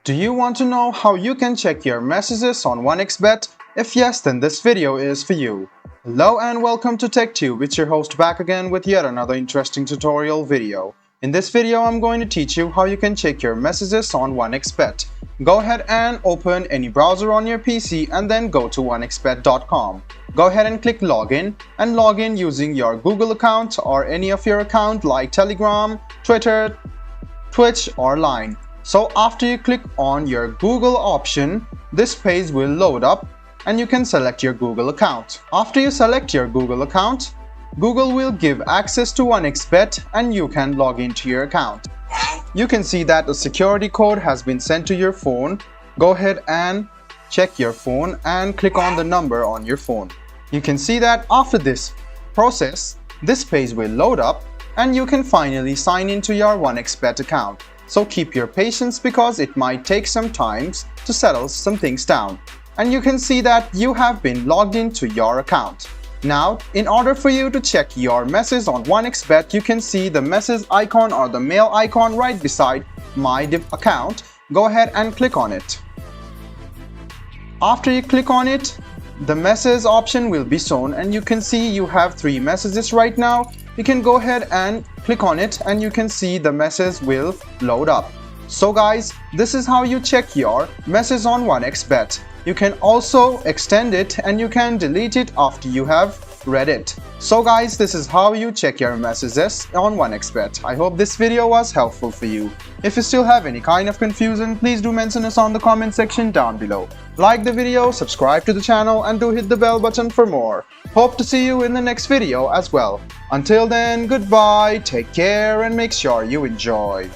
Do you want to know how you can check your messages on 1xBet? If yes, then this video is for you. Hello and welcome to TechTube. It's your host back again with yet another interesting tutorial video. In this video, I'm going to teach you how you can check your messages on 1xBet. Go ahead and open any browser on your PC and then go to 1xBet.com. Go ahead and click login and log in using your Google account or any of your account like Telegram, Twitter, Twitch or Line. So after you click on your Google option, this page will load up and you can select your Google account. After you select your Google account, Google will give access to 1xBet and you can log into your account. You can see that a security code has been sent to your phone. Go ahead and check your phone and click on the number on your phone. You can see that after this process, this page will load up and you can finally sign into your 1xBet account. So keep your patience because it might take some time to settle some things down. And you can see that you have been logged into your account. Now, in order for you to check your message on 1xBet, you can see the message icon or the mail icon right beside My Account. Go ahead and click on it. After you click on it, the message option will be shown and you can see you have 3 messages right now. You can go ahead and click on it and you can see the message will load up. So guys, this is how you check your message on 1xBet. You can also extend it and you can delete it after you have read it. So guys, this is how you check your messages on 1xBet. I hope this video was helpful for you. If you still have any kind of confusion, please do mention us on the comment section down below. Like the video, subscribe to the channel and do hit the bell button for more. Hope to see you in the next video as well. Until then, goodbye, take care and make sure you enjoy.